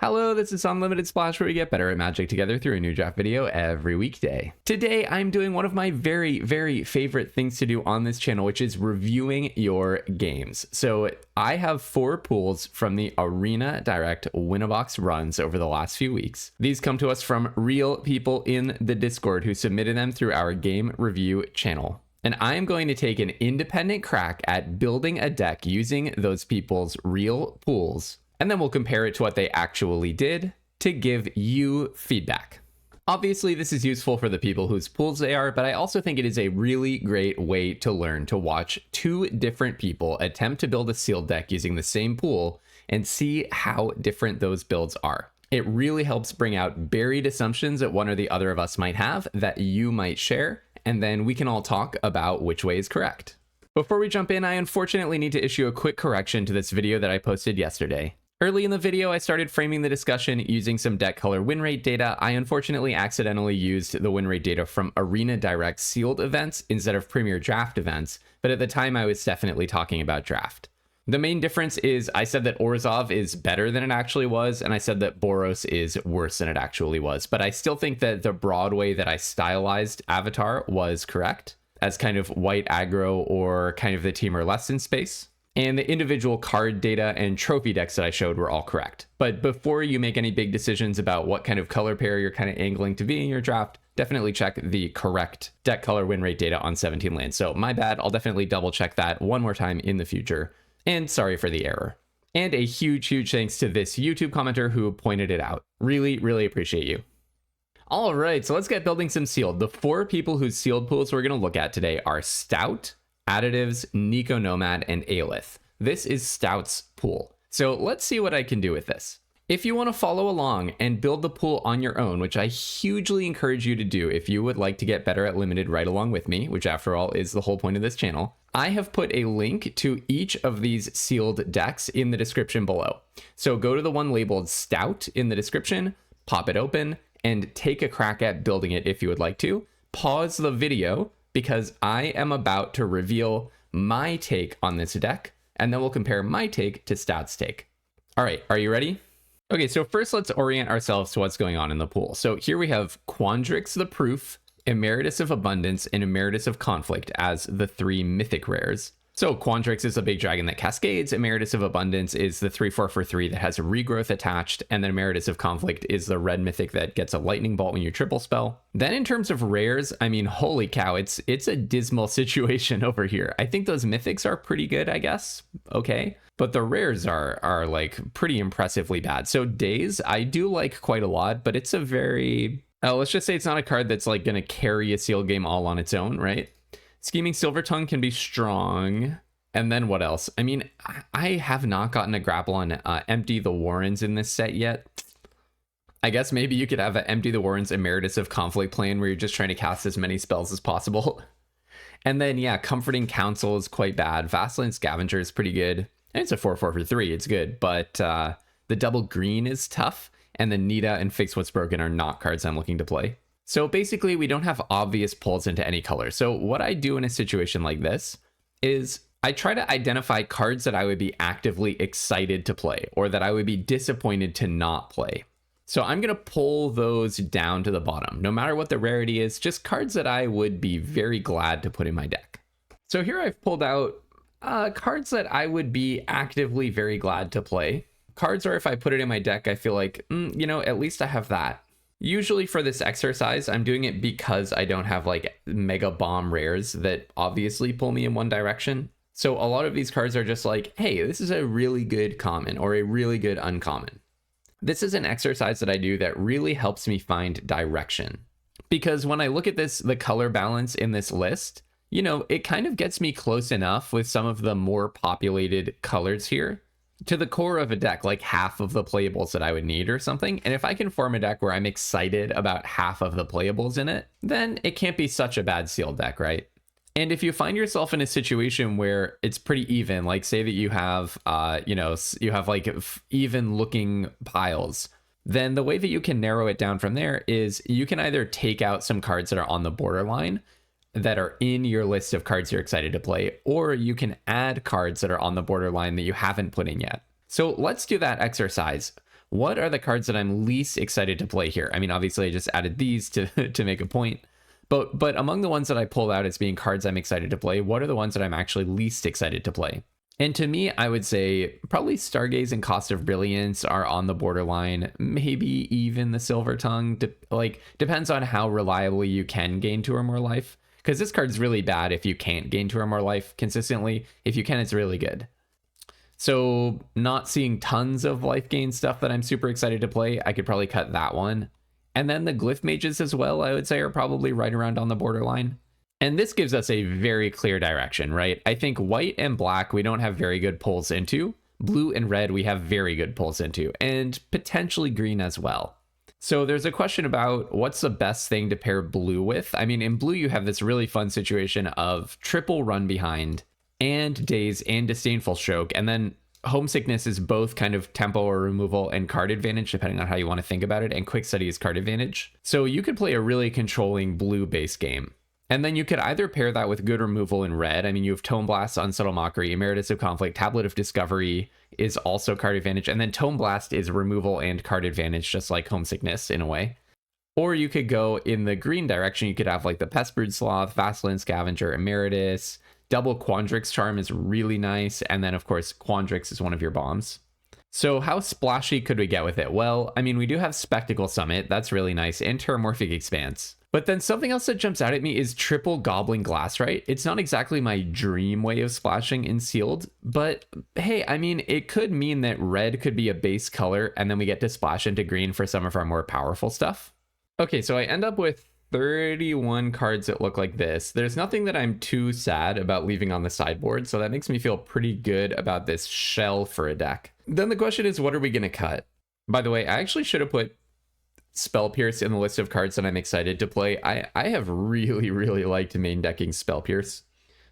Hello, this is Unlimited Splash, where we get better at Magic together through a new draft video every weekday. Today, I'm doing one of my very favorite things to do on this channel, which is reviewing your games. So I have 4 pools from the Arenadirect Winabox runs over the last few weeks. These come to us from real people in the Discord who submitted them through our game review channel. And I am going to take an independent crack at building a deck using those people's real pools, and then we'll compare it to what they actually did to give you feedback. Obviously, this is useful for the people whose pools they are, but I also think it is a really great way to learn to watch 2 different people attempt to build a sealed deck using the same pool and see how different those builds are. It really helps bring out buried assumptions that one or the other of us might have that you might share, and then we can all talk about which way is correct. Before we jump in, I unfortunately need to issue a quick correction to this video that I posted yesterday. Early in the video, I started framing the discussion using some deck color win rate data. I unfortunately accidentally used the win rate data from Arenadirect sealed events instead of Premier Draft events, but at the time I was definitely talking about draft. The main difference is I said that Orzhov is better than it actually was, and I said that Boros is worse than it actually was, but I still think that the broad way that I stylized Avatar was correct, as kind of white aggro or kind of the team or less in space. And the individual card data and trophy decks that I showed were all correct. But before you make any big decisions about what kind of color pair you're kind of angling to be in your draft, definitely check the correct deck color win rate data on 17 lands. So my bad, I'll definitely double check that one more time in the future. And sorry for the error. And a huge thanks to this YouTube commenter who pointed it out. Really appreciate you. All right, so let's get building some sealed. The 4 people whose sealed pools we're gonna look at today are Stout, Additives, Niconomad, and Ailith. This is Stout's pool. So let's see what I can do with this. If you want to follow along and build the pool on your own, which I hugely encourage you to do if you would like to get better at Limited right along with me, which after all is the whole point of this channel, I have put a link to each of these sealed decks in the description below. So go to the one labeled Stout in the description, pop it open, and take a crack at building it if you would like to. Pause the video, because I am about to reveal my take on this deck, and then we'll compare my take to Stout's take. All right, are you ready? Okay, so first let's orient ourselves to what's going on in the pool. So here we have Quandrix the Proof, Emeritus of Abundance, and Emeritus of Conflict as the 3 mythic rares. So Quandrix is a big dragon that cascades, Emeritus of Abundance is the 3/4 for 3 that has a regrowth attached, and then Emeritus of Conflict is the red mythic that gets a lightning bolt when you triple spell. Then in terms of rares, I mean, holy cow, it's a dismal situation over here. I think those mythics are pretty good, I guess. Okay. But the rares are like pretty impressively bad. So Daze, I do like quite a lot, but it's a very, let's just say it's not a card that's like going to carry a sealed game all on its own, right? Scheming Silvertongue can be strong. And then what else? I mean, I have not gotten a grapple on Empty the Warrens in this set yet. I guess maybe you could have an Empty the Warrens Emeritus of Conflict plan where you're just trying to cast as many spells as possible. And then, yeah, Comforting Counsel is quite bad. Vassalin Scavenger is pretty good. And it's a 4/4 for 3. It's good. But the double green is tough. And the Nita and Fix What's Broken are not cards I'm looking to play. So basically, we don't have obvious pulls into any color. So what I do in a situation like this is I try to identify cards that I would be actively excited to play or that I would be disappointed to not play. So I'm going to pull those down to the bottom, no matter what the rarity is, just cards that I would be very glad to put in my deck. So here I've pulled out cards that I would be actively very glad to play. Cards are if I put it in my deck, I feel like, you know, at least I have that. Usually for this exercise, I'm doing it because I don't have like mega bomb rares that obviously pull me in one direction. So a lot of these cards are just like, hey, this is a really good common or a really good uncommon. This is an exercise that I do that really helps me find direction. Because when I look at this, the color balance in this list, you know, it kind of gets me close enough with some of the more populated colors here to the core of a deck, like half of the playables that I would need or something. And if I can form a deck where I'm excited about half of the playables in it, then it can't be such a bad sealed deck, right? And if you find yourself in a situation where it's pretty even, like say that you have, you have like even looking piles, then the way that you can narrow it down from there is you can either take out some cards that are on the borderline that are in your list of cards you're excited to play, or you can add cards that are on the borderline that you haven't put in yet. So let's do that exercise. what are the cards that I'm least excited to play here? I mean, obviously I just added these to, to make a point, but among the ones that I pulled out as being cards I'm excited to play, what are the ones that I'm actually least excited to play? And to me, I would say probably Stargaze and Cost of Brilliance are on the borderline, maybe even the Silver Tongue, depends on how reliably you can gain 2 or more life. Because this card's really bad if you can't gain 2 or more life consistently. If you can, it's really good. So not seeing tons of life gain stuff that I'm super excited to play, I could probably cut that one. And then the Glyph Mages as well, I would say, are probably right around on the borderline. And this gives us a very clear direction, right? I think white and black, we don't have very good pulls into. Blue and red, we have very good pulls into, and potentially green as well. So there's a question about what's the best thing to pair blue with. I mean, in blue, you have this really fun situation of triple run behind and daze and disdainful stroke. And then homesickness is both kind of tempo or removal and card advantage, depending on how you want to think about it. And quick study is card advantage. So you could play a really controlling blue base game. And then you could either pair that with good removal in red. I mean, you have Tome Blast, Unsubtle Mockery, Emeritus of Conflict, Tablet of Discovery is also card advantage. And then Tome Blast is removal and card advantage, just like Homesickness in a way. Or you could go in the green direction. You could have like the Pestbrood Sloth, Vassalin Scavenger, Emeritus. Double Quandrix Charm is really nice. And then, of course, Quandrix is one of your bombs. So how splashy could we get with it? Well, I mean, we do have Spectacle Summit. That's really nice. And Terramorphic Expanse. But then something else that jumps out at me is triple Goblin Glassrite. It's not exactly my dream way of splashing in sealed, but hey, I mean, it could mean that red could be a base color and then we get to splash into green for some of our more powerful stuff. Okay, so I end up with 31 cards that look like this. There's nothing that I'm too sad about leaving on the sideboard, so that makes me feel pretty good about this shell for a deck. Then the question is, what are we going to cut? By the way, I actually should have put Spell Pierce in the list of cards that I'm excited to play. I have really liked main decking Spell Pierce.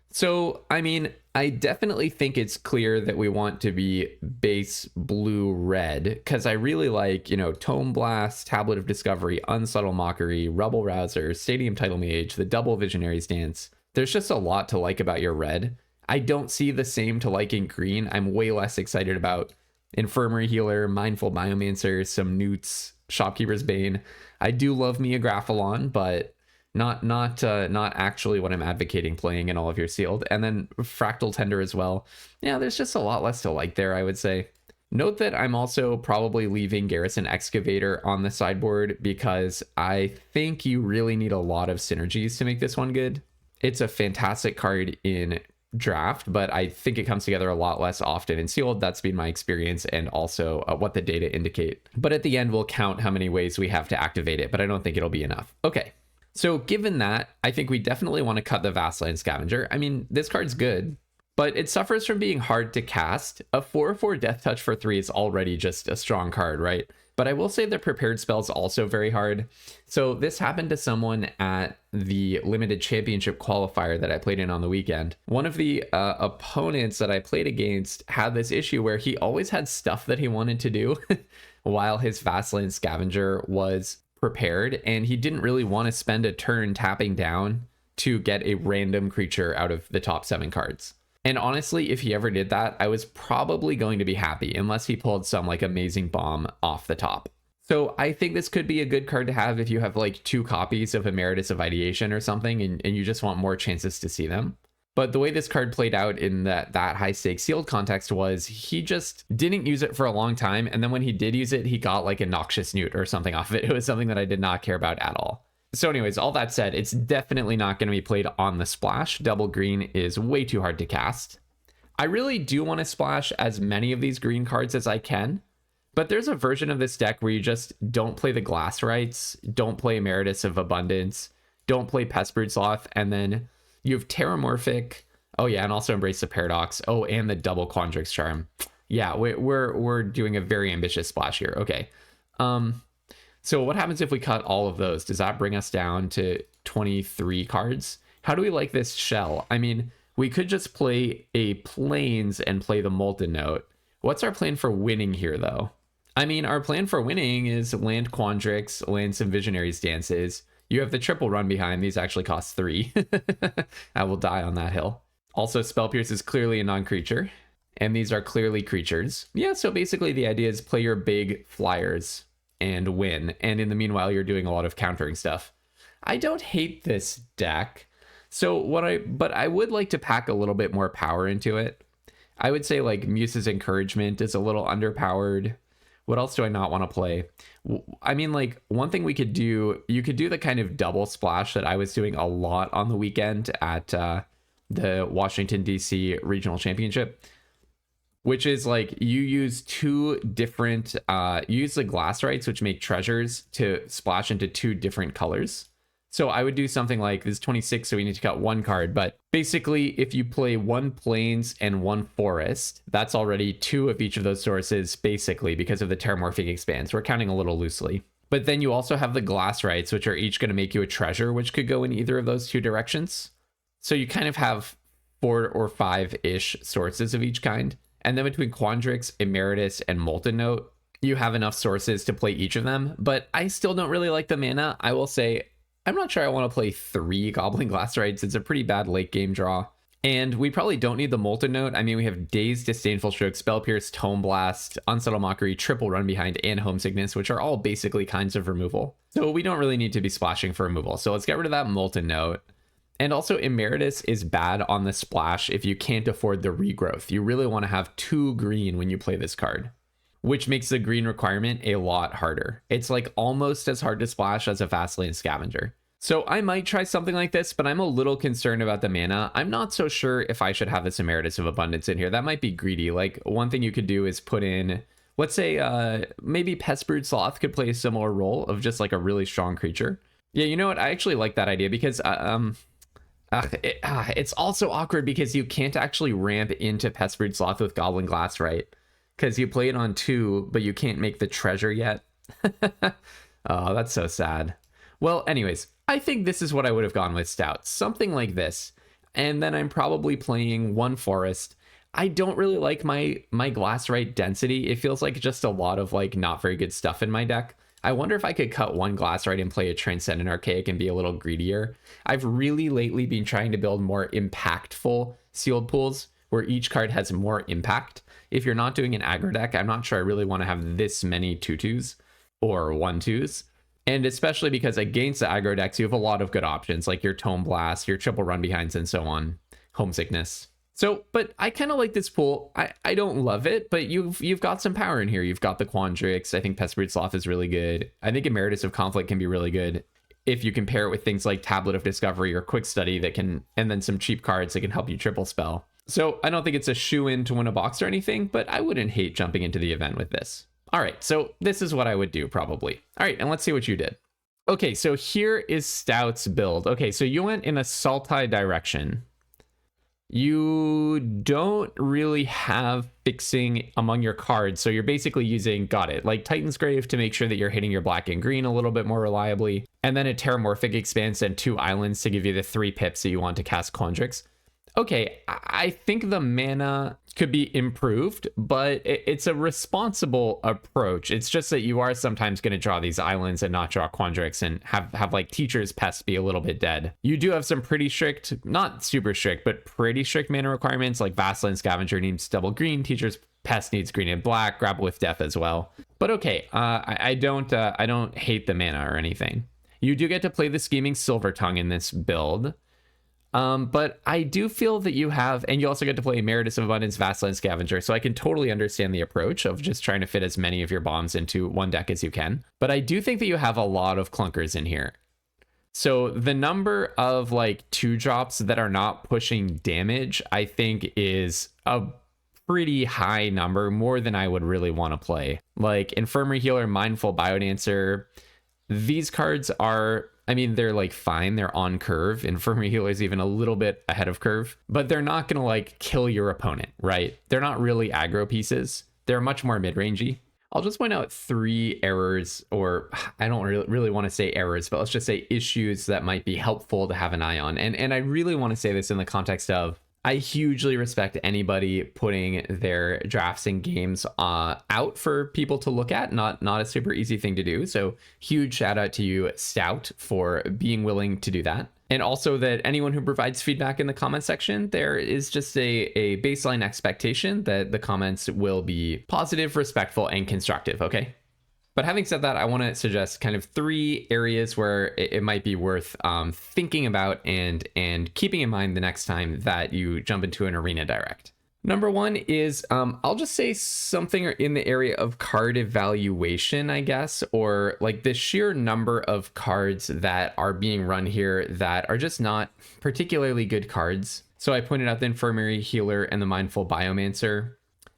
So, I mean, I definitely think it's clear that we want to be base blue-red, because I really like, you know, Tome Blast, Tablet of Discovery, Unsubtle Mockery, Rebel Rouser, Stadium Title Mage, the Double Visionary's Dance. There's just a lot to like about your red. I don't see the same to like in green. I'm way less excited about Infirmary Healer, Mindful Biomancer, some Newts, Shopkeeper's Bane. I do love me a Graphalon, but not actually what I'm advocating playing in all of your sealed. And then Fractal Tender as well. Yeah, there's just a lot less to like there, I would say. Note that I'm also probably leaving Garrison Excavator on the sideboard because I think you really need a lot of synergies to make this one good. It's a fantastic card in draft, but I think it comes together a lot less often in sealed. That's been my experience, and also what the data indicate. But at the end, we'll count how many ways we have to activate it, but I don't think it'll be enough. Okay, so given that, I think we definitely want to cut the Vassalin Scavenger. I mean, this card's good, but it suffers from being hard to cast. A 4/4 Death Touch for 3 is already just a strong card, right? But I will say the prepared spell is also very hard. So this happened to someone at the limited championship qualifier that I played in on the weekend. One of the opponents that I played against had this issue where he always had stuff that he wanted to do while his Vassalin Scavenger was prepared, and he didn't really want to spend a turn tapping down to get a random creature out of the top 7 cards. And honestly, if he ever did that, I was probably going to be happy, unless he pulled some like amazing bomb off the top. So I think this could be a good card to have if you have like 2 copies of Emeritus of Ideation or something, and you just want more chances to see them. But the way this card played out in that high stakes sealed context was he just didn't use it for a long time. And then when he did use it, he got like a Noxious Newt or something off of it. It was something that I did not care about at all. So anyways, all that said, it's definitely not going to be played on the splash. Double green is way too hard to cast. I really do want to splash as many of these green cards as I can, but there's a version of this deck where you just don't play the Glass Rights, don't play Emeritus of Abundance, don't play Pestbrood Sloth, and then you have Terramorphic. Oh yeah, and also Embrace the Paradox. Oh, and the double Quandrix Charm. Yeah, we're doing a very ambitious splash here. Okay. So what happens if we cut all of those? Does that bring us down to 23 cards? How do we like this shell? I mean, we could just play a Plains and play the Molten Note. What's our plan for winning here, though? I mean, our plan for winning is land Quandrix, land some Visionary's Dances. You have the triple run behind. These actually cost 3. I will die on that hill. Also, Spell Pierce is clearly a non-creature. And these are clearly creatures. Yeah, so basically the idea is play your big flyers and win. And in the meanwhile, you're doing a lot of countering stuff. I don't hate this deck. But I would like to pack a little bit more power into it. I would say like Muse's Encouragement is a little underpowered. What else do I not want to play? I mean, like, one thing we could do, you could do the kind of double splash that I was doing a lot on the weekend at the Washington, D.C. Regional Championship, which is like you use two different, you use the glass rights, which make treasures, to splash into two different colors. So I would do something like, this is 26, so we need to cut one card. But basically, if you play one plains and one forest, that's already two of each of those sources, basically, because of the terramorphic expanse. We're counting a little loosely. But then you also have the glass rights, which are each going to make you a treasure, which could go in either of those two directions. So you kind of have 4 or 5-ish sources of each kind. And then between Quandrix, Emeritus, and Molten Note, you have enough sources to play each of them. But I still don't really like the mana. I will say, I'm not sure I want to play 3 Goblin Glass Rights. It's a pretty bad late game draw. And we probably don't need the Molten Note. I mean, we have Dazed, Disdainful Stroke, Spell Pierce, Tome Blast, Unsettled Mockery, Triple Run Behind, and Homesickness, which are all basically kinds of removal. So we don't really need to be splashing for removal. So let's get rid of that Molten Note. And also Emeritus is bad on the splash if you can't afford the regrowth. You really want to have 2 green when you play this card, which makes the green requirement a lot harder. It's like almost as hard to splash as a Fastlane Scavenger. So I might try something like this, but I'm a little concerned about the mana. I'm not so sure if I should have this Emeritus of Abundance in here. That might be greedy. Like, one thing you could do is put in, let's say, maybe Pestbrood Sloth could play a similar role of just like a really strong creature. Yeah, you know what? I actually like that idea because it's also awkward because you can't actually ramp into Pestbrood Sloth with Goblin Glass, right? Because you play it on 2, but you can't make the treasure yet. Oh, that's so sad. Well, anyways, I think this is what I would have gone with Stout. Something like this. And then I'm probably playing 1 forest. I don't really like my glass right density. It feels like just a lot of like not very good stuff in my deck. I wonder if I could cut 1 glass right and play a Transcendent Archaic and be a little greedier. I've really lately been trying to build more impactful sealed pools where each card has more impact. If you're not doing an aggro deck, I'm not sure I really want to have this many 2/2s or 1/2s. And especially because against the aggro decks, you have a lot of good options, like your Tome Blast, your Triple Run Behinds, and so on. Homesickness. So, but I kind of like this pool. I don't love it, but you've got some power in here. You've got the Quandrix. I think Pestbrood Sloth is really good. I think Emeritus of Conflict can be really good if you compare it with things like Tablet of Discovery or Quick Study that can, and then some cheap cards that can help you triple spell. So I don't think it's a shoe-in to win a box or anything, but I wouldn't hate jumping into the event with this. All right, so this is what I would do probably. All right, and let's see what you did. Okay, so here is Stout's build. Okay, so you went in a Sultai direction. You don't really have fixing among your cards, so you're basically using, got it, like Titan's Grave to make sure that you're hitting your black and green a little bit more reliably, and then a Terramorphic Expanse and 2 islands to give you the 3 pips that you want to cast Quandrix. Okay, I think the mana could be improved, but it's a responsible approach. It's just that you are sometimes going to draw these islands and not draw Quandrix and have like Teacher's Pest be a little bit dead. You do have some pretty strict, not super strict, but pretty strict mana requirements, like Vassalin Scavenger needs double green, Teacher's Pest needs green and black, Grapple with Death as well. But okay, I don't hate the mana or anything. You do get to play the Scheming Silvertongue in this build. But I do feel that you have, and you also get to play Emeritus of Abundance, Vassalin Scavenger, so I can totally understand the approach of just trying to fit as many of your bombs into one deck as you can. But I do think that you have a lot of clunkers in here. So the number of like 2-drops that are not pushing damage, I think is a pretty high number, more than I would really want to play. Like Infirmary Healer, Mindful Biodancer, these cards are, I mean, they're like fine, they're on curve. Infirmary Healer is even a little bit ahead of curve, but they're not gonna like kill your opponent, right? They're not really aggro pieces. They're much more mid-rangey. I'll just point out 3 errors, or I don't really want to say errors, but let's just say issues that might be helpful to have an eye on. And I really want to say this in the context of, I hugely respect anybody putting their drafts and games out for people to look at. Not a super easy thing to do. So huge shout out to you, Stout, for being willing to do that. And also that anyone who provides feedback in the comment section, there is just a baseline expectation that the comments will be positive, respectful, and constructive, okay? But having said that, I want to suggest kind of 3 areas where it might be worth thinking about and keeping in mind the next time that you jump into an arenadirect. Number 1 is, I'll just say something in the area of card evaluation, I guess, or like the sheer number of cards that are being run here that are just not particularly good cards. So I pointed out the Infirmary Healer and the Mindful Biomancer.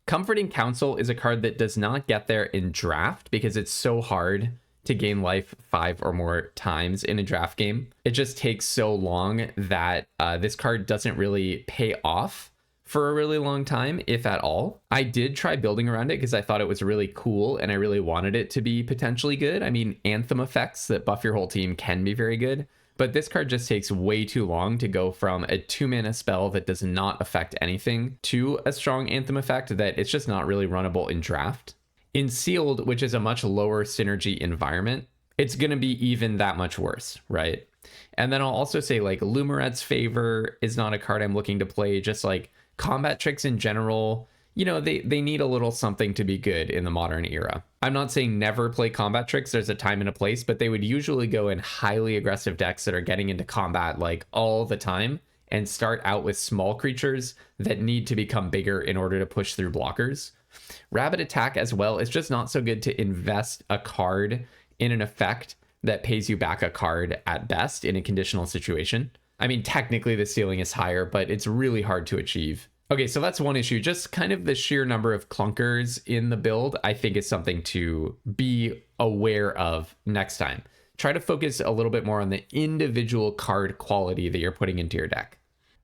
Comforting Counsel is a card that does not get there in draft because it's so hard to gain life 5 or more times in a draft game. It just takes so long that this card doesn't really pay off for a really long time, if at all. I did try building around it because I thought it was really cool and I really wanted it to be potentially good. I mean, Anthem effects that buff your whole team can be very good, but this card just takes way too long to go from a 2-mana spell that does not affect anything to a strong Anthem effect that it's just not really runnable in draft. In Sealed, which is a much lower synergy environment, it's going to be even that much worse, right? And then I'll also say like Lumeret's Favor is not a card I'm looking to play, just like combat tricks in general, you know, they need a little something to be good in the modern era. I'm not saying never play combat tricks, there's a time and a place, but they would usually go in highly aggressive decks that are getting into combat like all the time and start out with small creatures that need to become bigger in order to push through blockers. Rabid Attack as well is just not so good to invest a card in an effect that pays you back a card at best in a conditional situation. I mean, technically the ceiling is higher, but it's really hard to achieve. Okay, so that's one issue. Just kind of the sheer number of clunkers in the build, I think is something to be aware of next time. Try to focus a little bit more on the individual card quality that you're putting into your deck.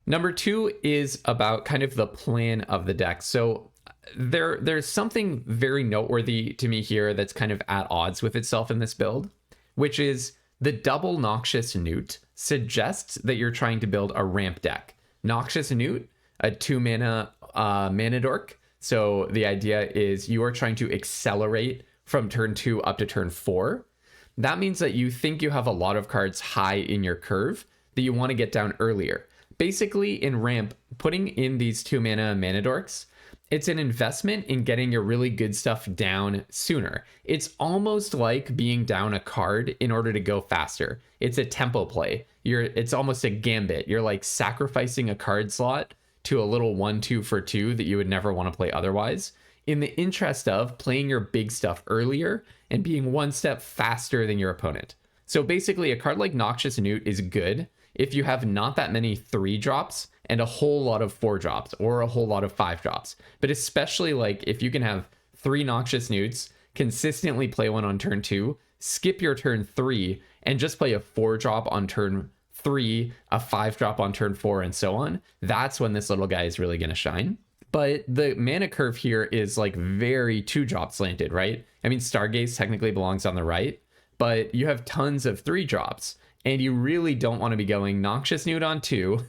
Number 2 is about kind of the plan of the deck. So there's something very noteworthy to me here that's kind of at odds with itself in this build, which is the double Noxious Newt suggests that you're trying to build a ramp deck. Noxious Newt, a 2-mana mana dork. So the idea is you are trying to accelerate from turn 2 up to turn 4. That means that you think you have a lot of cards high in your curve that you want to get down earlier. Basically, in ramp, putting in these 2-mana mana dorks, it's an investment in getting your really good stuff down sooner. It's almost like being down a card in order to go faster. It's a tempo play. It's almost a gambit. You're like sacrificing a card slot to a little 1-2 for 2 that you would never want to play otherwise, in the interest of playing your big stuff earlier and being one step faster than your opponent. So basically, a card like Noxious Newt is good if you have not that many 3-drops and a whole lot of 4-drops or a whole lot of 5-drops. But especially like if you can have 3 Noxious Newts, consistently play one on turn 2, skip your turn 3, and just play a 4-drop on turn 3, a 5-drop on turn 4, and so on. That's when this little guy is really going to shine. But the mana curve here is like very 2-drop slanted, right? I mean, Stargaze technically belongs on the right, but you have tons of 3-drops. And you really don't want to be going Noxious Newt on 2,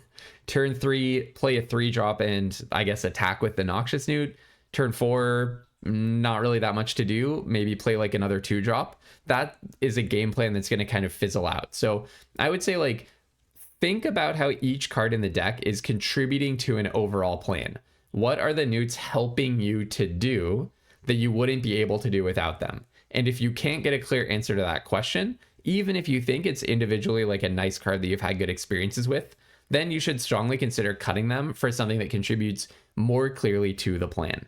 turn 3, play a 3-drop and I guess attack with the Noxious Newt. Turn 4, not really that much to do. Maybe play like another 2-drop. That is a game plan that's going to kind of fizzle out. So I would say like, think about how each card in the deck is contributing to an overall plan. What are the newts helping you to do that you wouldn't be able to do without them? And if you can't get a clear answer to that question, even if you think it's individually like a nice card that you've had good experiences with, then you should strongly consider cutting them for something that contributes more clearly to the plan.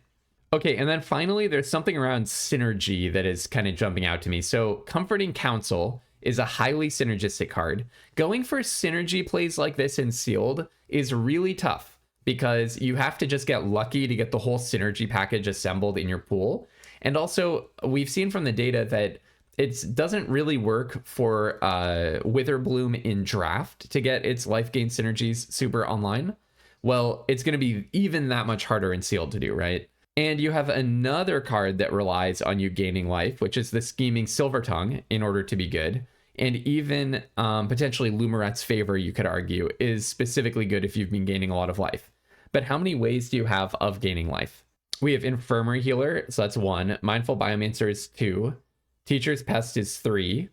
Okay, and then finally, there's something around synergy that is kind of jumping out to me. So Comforting Counsel is a highly synergistic card. Going for synergy plays like this in Sealed is really tough because you have to just get lucky to get the whole synergy package assembled in your pool. And also, we've seen from the data that it doesn't really work for Witherbloom in draft to get its life gain synergies super online. Well, it's going to be even that much harder in Sealed to do, right? And you have another card that relies on you gaining life, which is the Scheming Silvertongue, in order to be good. And even potentially Lumeret's Favor, you could argue, is specifically good if you've been gaining a lot of life. But how many ways do you have of gaining life? We have Infirmary Healer, so that's 1. Mindful Biomancer is 2. Teacher's Pest is 3.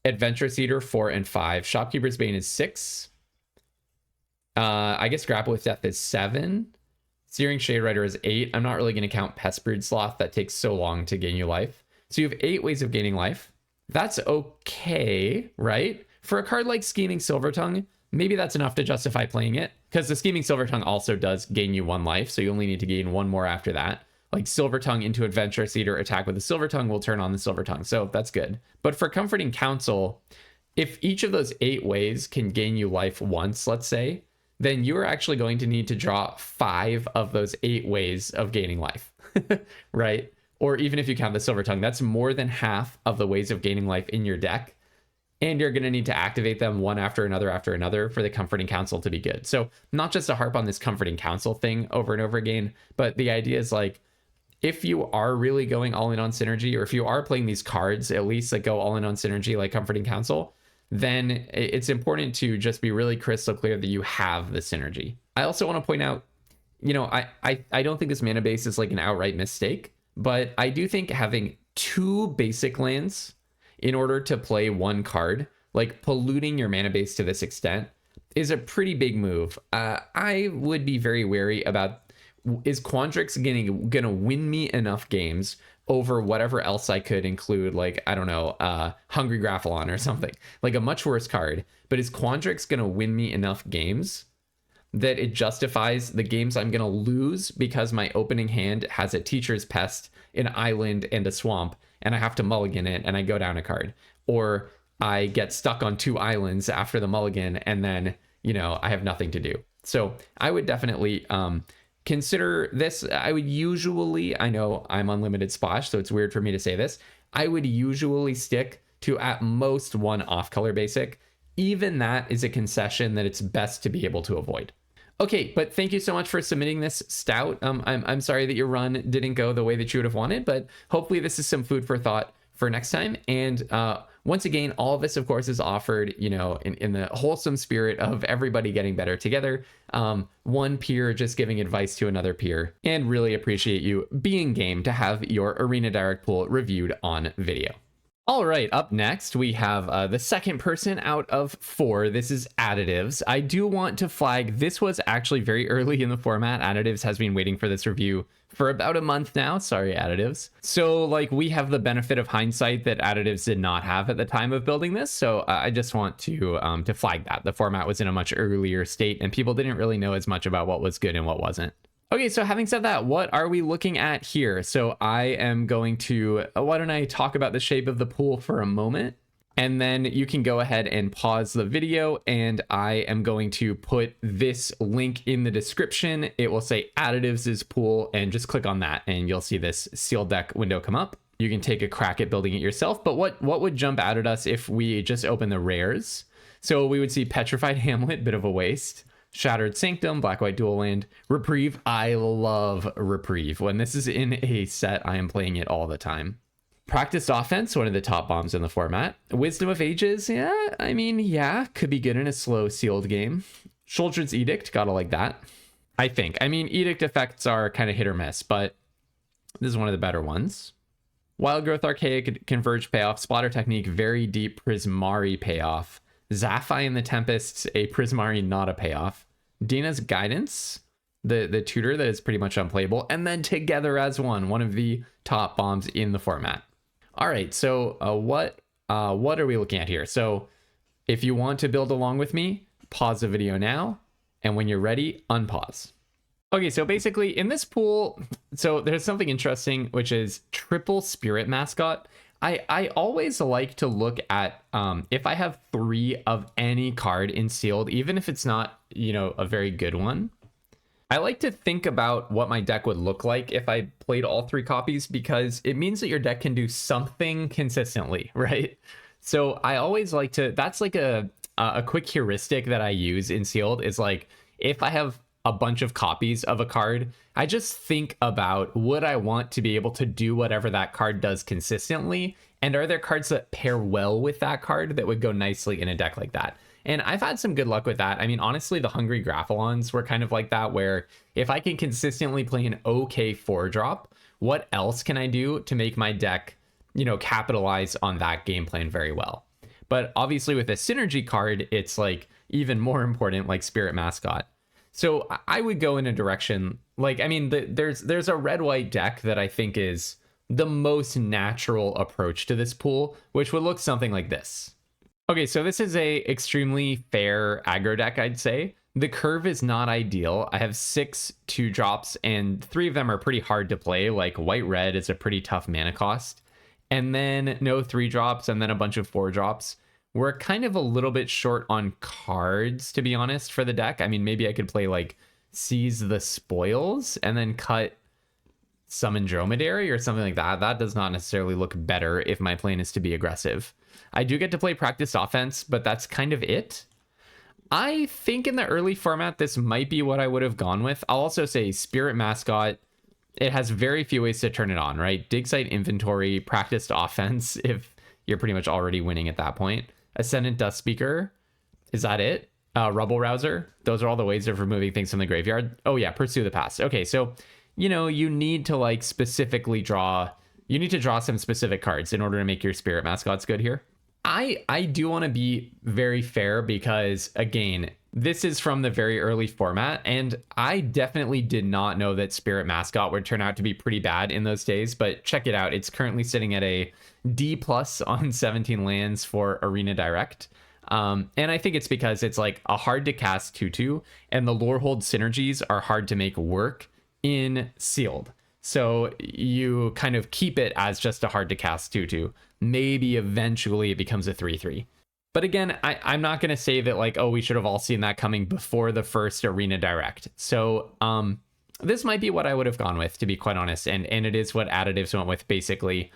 Adventurous Eater 4 and 5. Shopkeeper's Bane is 6. I guess Grapple with Death is 7. Searing Shade Rider is 8. I'm not really going to count Pestbreed Sloth. That takes so long to gain you life. So you have 8 ways of gaining life. That's okay, right? For a card like Scheming Silvertongue, maybe that's enough to justify playing it, because the Scheming Silvertongue also does gain you 1 life, so you only need to gain 1 more after that. Like Silvertongue into Adventurous Eater, attack with the Silvertongue will turn on the Silvertongue, so that's good. But for Comforting Counsel, if each of those 8 ways can gain you life once, let's say, then you're actually going to need to draw 5 of those 8 ways of gaining life, right? Or even if you count the Silvertongue, that's more than half of the ways of gaining life in your deck. And you're going to need to activate them one after another for the Comforting Counsel to be good. So not just to harp on this Comforting Counsel thing over and over again, but the idea is like, if you are really going all in on synergy, or if you are playing these cards, at least that go all in on synergy, like Comforting Counsel, then it's important to just be really crystal clear that you have the synergy. I also want to point out, you know, I don't think this mana base is like an outright mistake, but I do think having 2 basic lands in order to play 1 card, like polluting your mana base to this extent, is a pretty big move. I would be very wary about, is Quandrix gonna win me enough games over whatever else I could include, like, I don't know, Hungry Graphalon or something, like a much worse card. But is Quandrix gonna win me enough games that it justifies the games I'm gonna lose because my opening hand has a Teacher's Pest, an island, and a swamp, and I have to mulligan it and I go down a card? Or I get stuck on 2 islands after the mulligan and then, you know, I have nothing to do. So I would definitely consider this. I would usually, I know I'm unlimited splash, so it's weird for me to say this, I would usually stick to at most 1 off-color basic. Even that is a concession that it's best to be able to avoid. Okay, but thank you so much for submitting this, Stout. I'm sorry that your run didn't go the way that you would have wanted, but hopefully this is some food for thought for next time. And once again, all of this, of course, is offered, you know, in the wholesome spirit of everybody getting better together. One peer just giving advice to another peer, and really appreciate you being game to have your Arenadirect pool reviewed on video. All right, up next, we have the second person out of 4. This is Additives. I do want to flag, this was actually very early in the format. Additives has been waiting for this review for about a month now. Sorry, Additives. So, like, we have the benefit of hindsight that Additives did not have at the time of building this. So I just want to flag that. The format was in a much earlier state, and people didn't really know as much about what was good and what wasn't. Okay, so having said that, what are we looking at here? So I am going to, why don't I talk about the shape of the pool for a moment? And then you can go ahead and pause the video, and I am going to put this link in the description. It will say Additives' pool, and just click on that and you'll see this sealed deck window come up. You can take a crack at building it yourself, but what would jump out at us if we just open the rares? So we would see Petrified Hamlet, bit of a waste. Shattered Sanctum, Black-White Dual Land, Reprieve. I love Reprieve. When this is in a set, I am playing it all the time. Practiced Offense, one of the top bombs in the format. Wisdom of Ages, yeah, could be good in a slow sealed game. Shuldred's Edict, gotta like that, I think. I mean, Edict effects are kind of hit or miss, but this is one of the better ones. Wild Growth Archaic, Converge payoff. Splatter Technique, very deep Prismari payoff. Zaphi and the Tempests, a Prismari, not a payoff. Dina's Guidance, the tutor that is pretty much unplayable. And then Together as one of the top bombs in the format. All right, so what are we looking at here? So if you want to build along with me, pause the video now. And when you're ready, unpause. Okay, so basically in this pool, so there's something interesting, which is triple Spirit Mascot. I always like to look at if I have 3 of any card in sealed, even if it's not, you know, a very good one. I like to think about what my deck would look like if I played all 3 copies, because it means that your deck can do something consistently, right? So I always like to, that's like a quick heuristic that I use in sealed, is like, if I have a bunch of copies of a card, I just think about, would I want to be able to do whatever that card does consistently? And are there cards that pair well with that card that would go nicely in a deck like that? And I've had some good luck with that. I mean, honestly, the Hungry Graphalons were kind of like that, where if I can consistently play an okay 4-drop, what else can I do to make my deck, you know, capitalize on that game plan very well? But obviously with a synergy card, it's like even more important, like Spirit Mascot. So I would go in a direction like, I mean, there's a red-white deck that I think is the most natural approach to this pool, which would look something like this. Okay, so this is a extremely fair aggro deck, I'd say. The curve is not ideal. I have 6 2-drops, and 3 of them are pretty hard to play. Like white-red is a pretty tough mana cost. And then no 3-drops, and then a bunch of 4-drops. We're kind of a little bit short on cards, to be honest, for the deck. I mean, maybe I could play like Seize the Spoils, and then cut Summon Dromedary or something like that. That does not necessarily look better if my plan is to be aggressive. I do get to play Practice Offense, but that's kind of it. I think in the early format, this might be what I would have gone with. I'll also say Spirit Mascot. It has very few ways to turn it on, right? Dig Site Inventory, Practiced Offense, if you're pretty much already winning at that point. Ascendant Dust Speaker. Is that it? Rubble Rouser. Those are all the ways of removing things from the graveyard. Oh yeah, Pursue the Past. Okay, so, you know, you need to like specifically draw... You need to draw some specific cards in order to make your Spirit Mascots good here. I do want to be very fair because, again, this is from the very early format, and I definitely did not know that Spirit Mascot would turn out to be pretty bad in those days, but check it out. It's currently sitting at a D+ on 17 lands for Arenadirect. And I think it's because it's like a hard to cast 2/2, and the Lorehold synergies are hard to make work in Sealed. So you kind of keep it as just a hard to cast 2/2. Maybe eventually it becomes a 3/3. But again, I'm not going to say that like, oh, we should have all seen that coming before the first Arenadirect. So this might be what I would have gone with, to be quite honest. And it is what Additives went with, basically.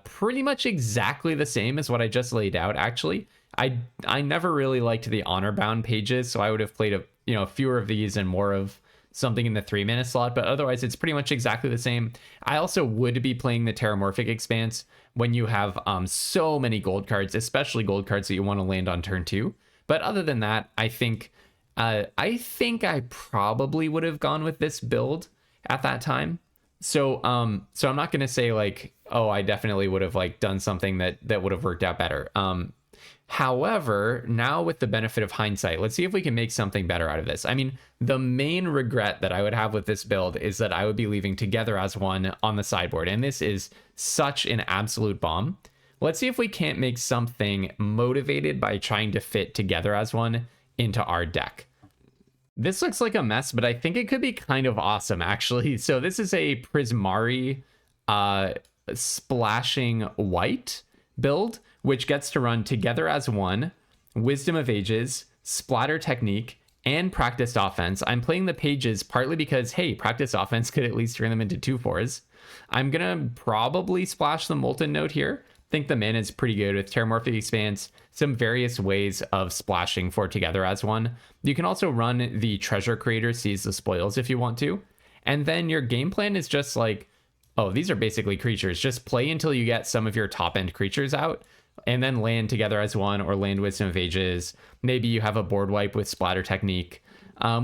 Pretty much exactly the same as what I just laid out, actually. I never really liked the honor bound pages, so I would have played fewer of these and more of something in the 3-mana slot, but otherwise it's pretty much exactly the same. I also would be playing the Terramorphic Expanse when you have so many gold cards, especially gold cards that you want to land on turn 2. But other than that, I think I probably would have gone with this build at that time. So I'm not going to say like, oh, I definitely would have like done something that would have worked out better. However, now with the benefit of hindsight, let's see if we can make something better out of this. I mean, the main regret that I would have with this build is that I would be leaving Together as One on the sideboard, and this is such an absolute bomb. Let's see if we can't make something motivated by trying to fit Together as One into our deck. This looks like a mess, but I think it could be kind of awesome, actually. So this is a Prismari splashing white build, which gets to run Together as One, Wisdom of Ages, Splatter Technique, and Practiced Offense. I'm playing the pages partly because, hey, Practiced Offense could at least turn them into 2/4s. I'm going to probably splash the Molten Note here. Think the mana is pretty good with Terramorphic Expanse, some various ways of splashing for Together as One. You can also run the Treasure Creator, Seize the Spoils if you want to. And then your game plan is just like, oh, these are basically creatures. Just play until you get some of your top-end creatures out, and then land Together as One or land Wisdom of Ages. Maybe you have a board wipe with Splatter Technique.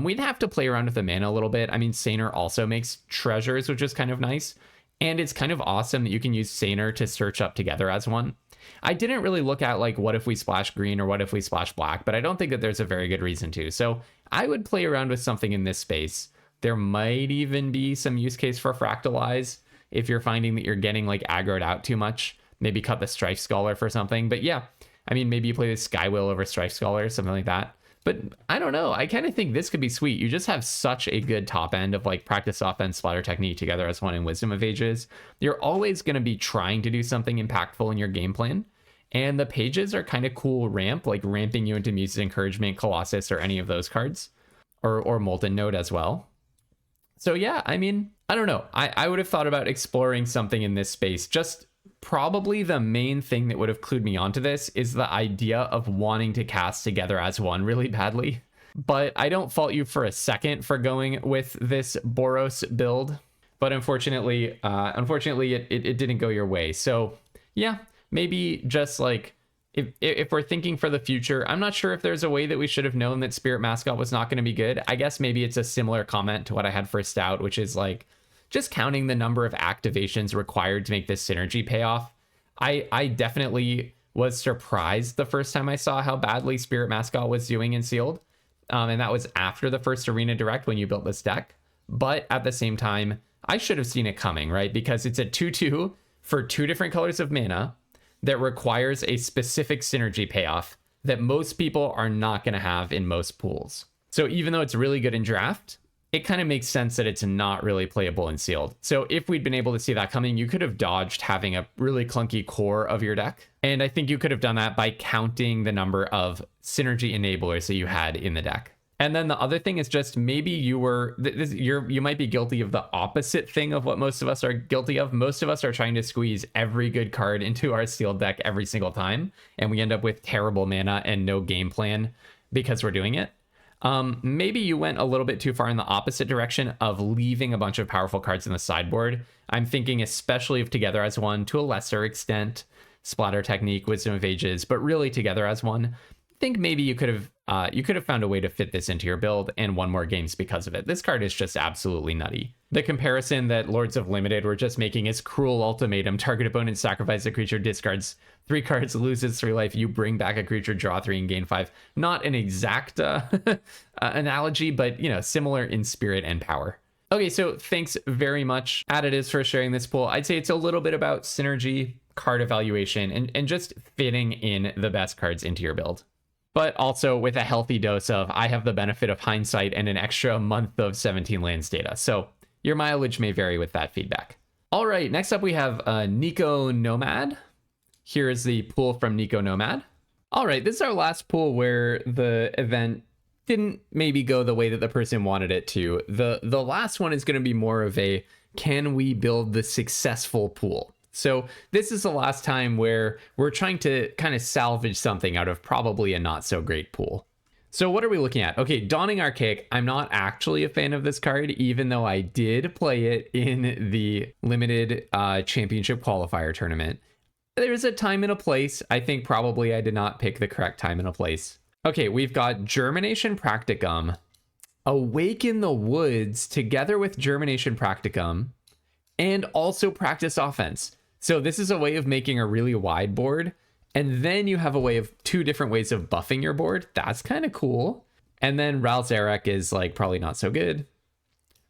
We'd have to play around with the mana a little bit. I mean, Saner also makes treasures, which is kind of nice. And it's kind of awesome that you can use Saner to search up Together as One. I didn't really look at like, what if we splash green or what if we splash black, but I don't think that there's a very good reason to. So I would play around with something in this space. There might even be some use case for Fractalize if you're finding that you're getting like aggroed out too much. Maybe cut the Strife Scholar for something. But yeah, I mean, maybe you play the Skywill over Strife Scholar, something like that. But I don't know. I kind of think this could be sweet. You just have such a good top end of like Practice Offense, Splatter Technique, Together as One, and Wisdom of Ages. You're always going to be trying to do something impactful in your game plan. And the pages are kind of cool ramp, like ramping you into Muse's Encouragement, Colossus, or any of those cards. Or Molten Note as well. So yeah, I mean, I don't know. I would have thought about exploring something in this space. Just probably the main thing that would have clued me onto this is the idea of wanting to cast Together as One really badly. But I don't fault you for a second for going with this Boros build. But unfortunately, it didn't go your way. So yeah, maybe just like, if we're thinking for the future, I'm not sure if there's a way that we should have known that Spirit Mascot was not going to be good. I guess maybe it's a similar comment to what I had for Stout, which is like, just counting the number of activations required to make this synergy pay off. I definitely was surprised the first time I saw how badly Spirit Mascot was doing in Sealed. And that was after the first Arena Direct when you built this deck. But at the same time, I should have seen it coming, right? Because it's a 2/2 for 2 different colors of mana that requires a specific synergy payoff that most people are not going to have in most pools. So even though it's really good in draft, it kind of makes sense that it's not really playable in Sealed. So if we'd been able to see that coming, you could have dodged having a really clunky core of your deck. And I think you could have done that by counting the number of synergy enablers that you had in the deck. And then the other thing is just maybe you might be guilty of the opposite thing of what most of us are guilty of. Most of us are trying to squeeze every good card into our Sealed deck every single time, and we end up with terrible mana and no game plan because we're doing it. Maybe you went a little bit too far in the opposite direction of leaving a bunch of powerful cards in the sideboard. I'm thinking especially of Together as One, to a lesser extent, Splatter Technique, Wisdom of Ages, but really Together as One. I think maybe you could have found a way to fit this into your build and won more games because of it. This card is just absolutely nutty. The comparison that Lords of Limited were just making is cruel ultimatum. Target opponent sacrifices a creature, discards 3 cards, loses 3 life. You bring back a creature, draw 3 and gain 5. Not an exact analogy, but similar in spirit and power. Okay, so thanks very much, Additives, for sharing this pool. I'd say it's a little bit about synergy, card evaluation, and just fitting in the best cards into your build. But also with a healthy dose of, I have the benefit of hindsight and an extra month of 17 lands data. So your mileage may vary with that feedback. All right, next up we have Niconomad. Here is the pool from Niconomad. All right, this is our last pool where the event didn't maybe go the way that the person wanted it to. The last one is going to be more of a, can we build the successful pool? So this is the last time where we're trying to kind of salvage something out of probably a not so great pool. So what are we looking at? Okay, Dawning Archaic. I'm not actually a fan of this card, even though I did play it in the limited championship qualifier tournament. There's a time and a place. I think probably I did not pick the correct time and a place. Okay, we've got Germination Practicum, Awaken the Woods together with Germination Practicum, and also Practice Offense. So this is a way of making a really wide board. And then you have a way of 2 different ways of buffing your board. That's kind of cool. And then Ral Zarek is like probably not so good.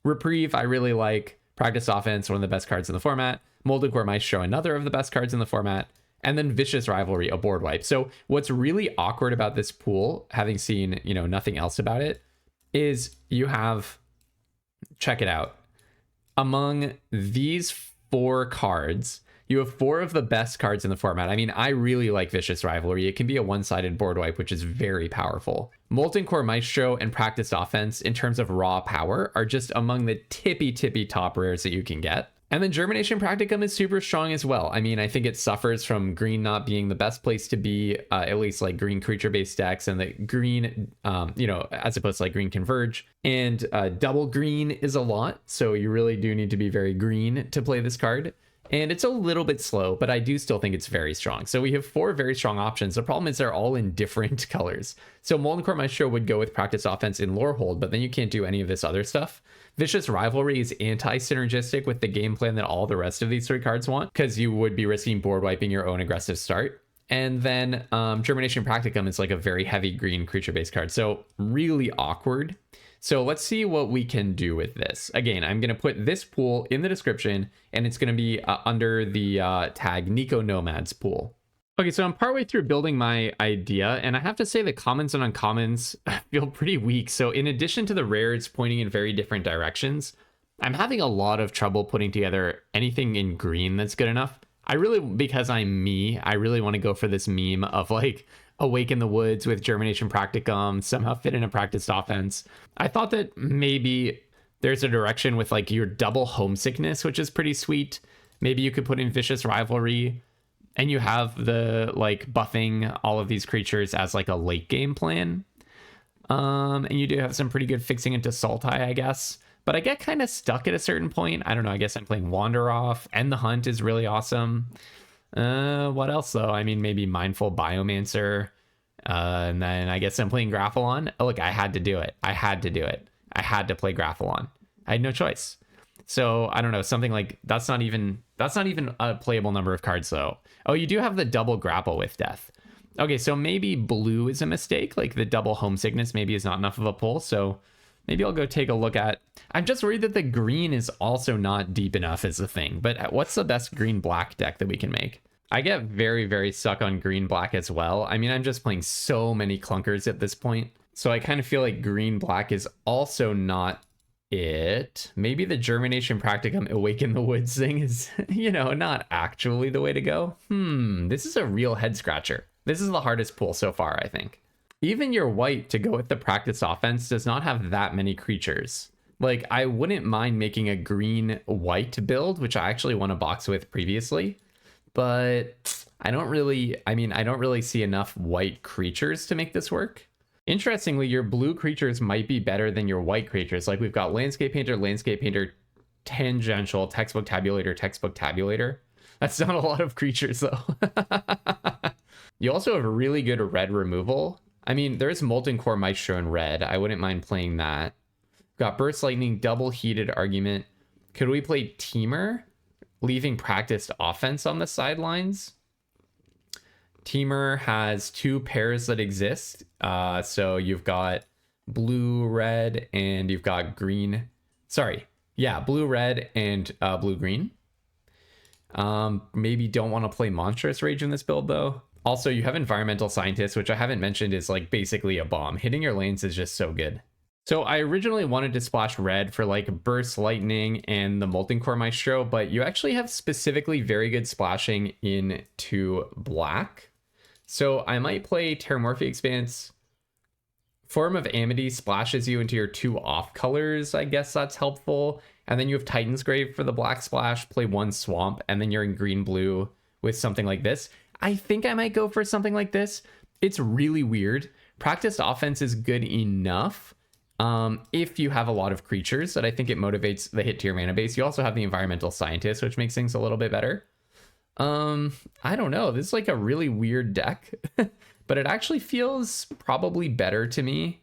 Reprieve, I really like. Practice Offense, one of the best cards in the format. Molded Core Maestro, another of the best cards in the format. And then Vicious Rivalry, a board wipe. So what's really awkward about this pool, having seen, nothing else about it, is you have, check it out. Among these 4 cards, you have 4 of the best cards in the format. I mean, I really like Vicious Rivalry. It can be a one-sided board wipe, which is very powerful. Molten Core Maestro and Practiced Offense, in terms of raw power, are just among the tippy top rares that you can get. And then Germination Practicum is super strong as well. I mean, I think it suffers from green not being the best place to be, at least like green creature-based decks, and the green, as opposed to like green Converge. And double green is a lot, so you really do need to be very green to play this card. And it's a little bit slow, but I do still think it's very strong. So we have 4 very strong options. The problem is they're all in different colors. So Molten Core Maestro would go with Practice Offense in Lorehold, but then you can't do any of this other stuff. Vicious Rivalry is anti-synergistic with the game plan that all the rest of these 3 cards want, because you would be risking board wiping your own aggressive start. And then Germination Practicum is like a very heavy green creature-based card. So really awkward. So let's see what we can do with this. Again, I'm going to put this pool in the description, and it's going to be under the tag Niconomad's pool. Okay, so I'm partway through building my idea, and I have to say the commons and uncommons feel pretty weak. So in addition to the rares pointing in very different directions, I'm having a lot of trouble putting together anything in green that's good enough. Because I'm me, I really want to go for this meme of like Awaken the Woods with Germination Practicum, somehow fit in a Practiced Offense. I thought that maybe there's a direction with like your double Homesickness, which is pretty sweet. Maybe you could put in Vicious Rivalry, and you have the like buffing all of these creatures as like a late game plan. And you do have some pretty good fixing into Sultai, I guess. But I get kind of stuck at a certain point. I don't know. I guess I'm playing Wander Off, and the Hunt is really awesome. What else though? I mean, maybe Mindful Biomancer. And then I guess I'm playing Graphalon. Oh, look, I had to do it. I had to play Graphalon. I had no choice. So I don't know, something like that's not even That's not even a playable number of cards, though. Oh, you do have the double grapple with death. Okay, so maybe blue is a mistake. Like the double homesickness maybe is not enough of a pull. So maybe I'll go take a look at... I'm just worried that the green is also not deep enough as a thing. But what's the best green-black deck that we can make? I get very, very stuck on green-black as well. I mean, I'm just playing so many clunkers at this point. So I kind of feel like green-black is also not it. Maybe the Germination Practicum Awaken the Woods thing is, you know, not actually the way to go. This is a real head-scratcher. This is the hardest pull so far, I think. Even your white to go with the practice offense does not have that many creatures. Like, I wouldn't mind making a green-white build, which I actually won a box with previously. But I don't really see enough white creatures to make this work. Interestingly, your blue creatures might be better than your white creatures. Like we've got Landscape Painter, Tangential, Textbook Tabulator. That's not a lot of creatures though. You also have really good red removal. I mean, there's Molten Core Maestro in red. I wouldn't mind playing that. We've got Burst Lightning, Double Heated Argument. Could we play Teamer, leaving practiced offense on the sidelines? Teamer has two pairs that exist. So you've got blue, red, and you've got green. Sorry. Yeah, blue, red, and blue, green. Maybe don't want to play Monstrous Rage in this build, though. Also, you have Environmental Scientist, which I haven't mentioned is like basically a bomb. Hitting your lanes is just so good. So I originally wanted to splash red for like Burst Lightning and the Molten Core Maestro, but you actually have specifically very good splashing into black. So I might play Terramorphic Expanse. Form of Amity splashes you into your two off colors. I guess that's helpful. And then you have Titan's Grave for the black splash. Play one Swamp, and then you're in green-blue with something like this. I think I might go for something like this. It's really weird. Practiced offense is good enough if you have a lot of creatures that I think it motivates the hit to your mana base. You also have the Environmental Scientist, which makes things a little bit better. I don't know. This is like a really weird deck, but it actually feels probably better to me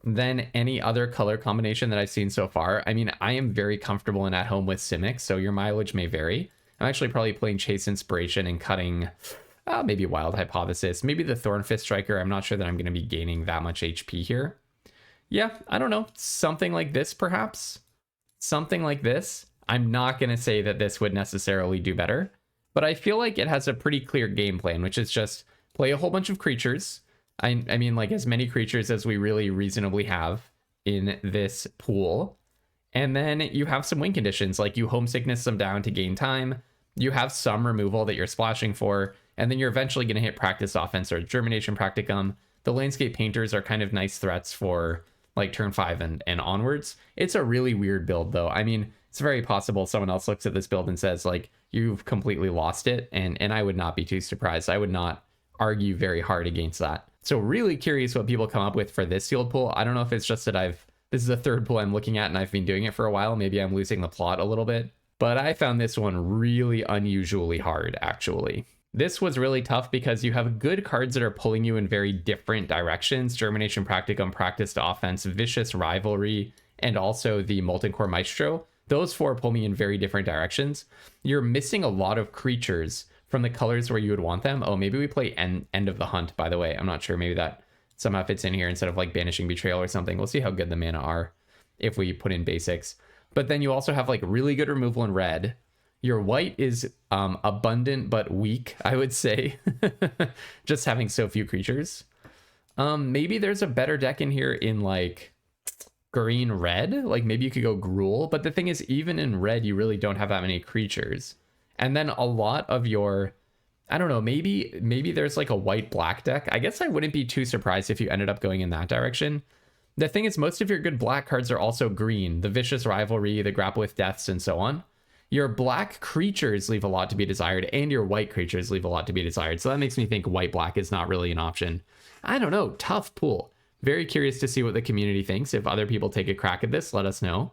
than any other color combination that I've seen so far. I mean, I am very comfortable and at home with Simic, so your mileage may vary. I'm actually probably playing Chase Inspiration and cutting maybe Wild Hypothesis, maybe the Thornfist Striker. I'm not sure that I'm going to be gaining that much HP here. Yeah, I don't know. Something like this, perhaps. Something like this. I'm not going to say that this would necessarily do better, but I feel like it has a pretty clear game plan, which is just play a whole bunch of creatures. I mean, like as many creatures as we really reasonably have in this pool. And then you have some win conditions, like you homesickness them down to gain time. You have some removal that you're splashing for, and then you're eventually going to hit practice offense or Germination Practicum. The Landscape Painters are kind of nice threats for like turn 5 and onwards. It's a really weird build though. I mean, it's very possible someone else looks at this build and says like, you've completely lost it. And I would not be too surprised. I would not argue very hard against that. So really curious what people come up with for this sealed pool. I don't know if it's just that this is the third pool I'm looking at and I've been doing it for a while. Maybe I'm losing the plot a little bit, but I found this one really unusually hard actually. This was really tough because you have good cards that are pulling you in very different directions. Germination Practicum, Practiced Offense, Vicious Rivalry, and also the Molten Core Maestro. Those four pull me in very different directions. You're missing a lot of creatures from the colors where you would want them. Oh, maybe we play End of the Hunt, by the way. I'm not sure. Maybe that somehow fits in here instead of like Banishing Betrayal or something. We'll see how good the mana are if we put in basics. But then you also have like really good removal in red. Your white is abundant but weak, I would say. Just having so few creatures. Maybe there's a better deck in here in like green red. Like maybe you could go Gruul. But the thing is, even in red, you really don't have that many creatures. And then a lot of your, I don't know, maybe there's like a white black deck. I guess I wouldn't be too surprised if you ended up going in that direction. The thing is, most of your good black cards are also green. The Vicious Rivalry, the Grapple with Deaths, and so on. Your black creatures leave a lot to be desired, and your white creatures leave a lot to be desired. So that makes me think white-black is not really an option. I don't know. Tough pool. Very curious to see what the community thinks. If other people take a crack at this, let us know.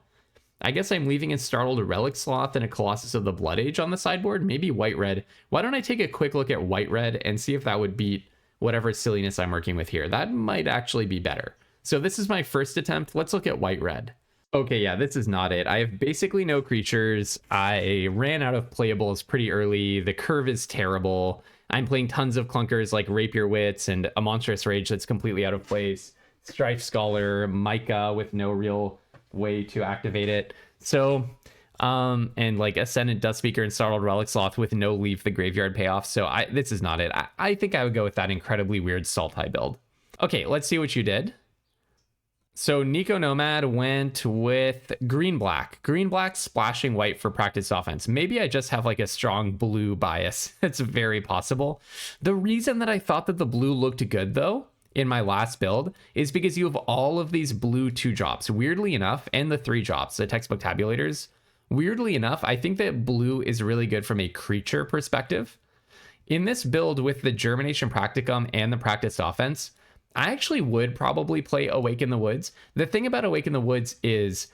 I guess I'm leaving a Startled Relic Sloth and a Colossus of the Blood Age on the sideboard. Maybe white-red. Why don't I take a quick look at white-red and see if that would beat whatever silliness I'm working with here. That might actually be better. So this is my first attempt. Let's look at white-red. Okay, yeah, this is not it. I have basically no creatures. I ran out of playables pretty early. The curve is terrible. I'm playing tons of clunkers like Rapier Wits and a Monstrous Rage that's completely out of place. Strife Scholar, Micah with no real way to activate it. So, and like Ascendant Dustspeaker and Startled Relic Sloth with no Leave the Graveyard payoff. So this is not it. I think I would go with that incredibly weird Sultai build. Okay, let's see what you did. So Niconomad went with green-black. Green-black splashing white for practice offense. Maybe I just have like a strong blue bias. It's very possible. The reason that I thought that the blue looked good though in my last build is because you have all of these blue 2-drops. Weirdly enough, and the 3-drops, the textbook tabulators. Weirdly enough, I think that blue is really good from a creature perspective. In this build with the Germination Practicum and the practice offense, I actually would probably play Awake in the Woods. The thing about Awake in the Woods is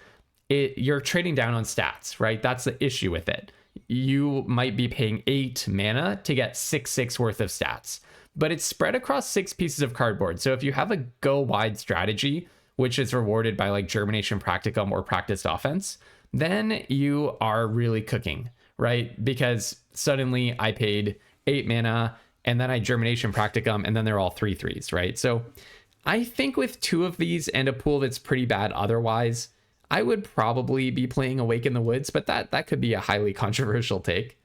you're trading down on stats, right? That's the issue with it. You might be paying 8 mana to get 6/6 worth of stats, but it's spread across 6 pieces of cardboard. So if you have a go wide strategy, which is rewarded by like Germination Practicum or practiced offense, then you are really cooking, right? Because suddenly I paid 8 mana and then I Germination Practicum, and then they're all 3/3s, right? So I think with 2 of these and a pool that's pretty bad otherwise, I would probably be playing Awake in the Woods, but that could be a highly controversial take.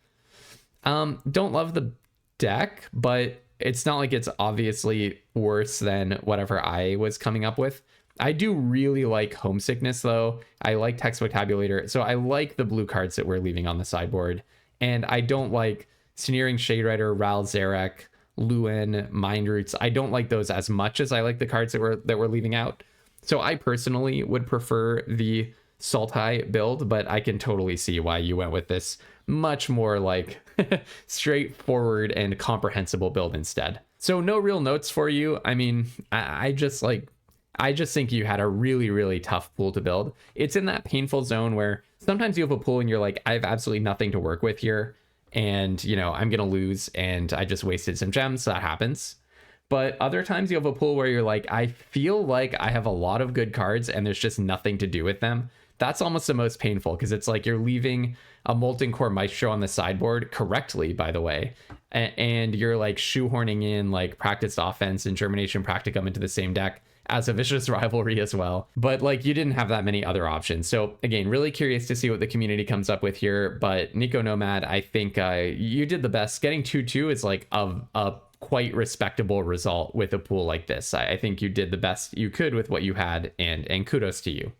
Don't love the deck, but it's not like it's obviously worse than whatever I was coming up with. I do really like Homesickness, though. I like Textbook Tabulator, so I like the blue cards that we're leaving on the sideboard, and I don't like Sneering Shade Rider, Ral Zarek, Lewin, Mind Roots. I don't like those as much as I like the cards that we're leaving out. So I personally would prefer the Sultai build, but I can totally see why you went with this much more like straightforward and comprehensible build instead. So no real notes for you. I mean, I just think you had a really, really tough pool to build. It's in that painful zone where sometimes you have a pool and you're like, I have absolutely nothing to work with here. And, you know, I'm going to lose and I just wasted some gems. So that happens. But other times you have a pool where you're like, I feel like I have a lot of good cards and there's just nothing to do with them. That's almost the most painful because it's like you're leaving a Molten Core Maestro on the sideboard correctly, by the way. And you're like shoehorning in like practiced offense and Germination Practicum into the same deck as a Vicious Rivalry as well. But like you didn't have that many other options. So again, really curious to see what the community comes up with here. But Niconomad, I think you did the best. Getting 2/2 is like a quite respectable result with a pool like this. I think you did the best you could with what you had, and kudos to you.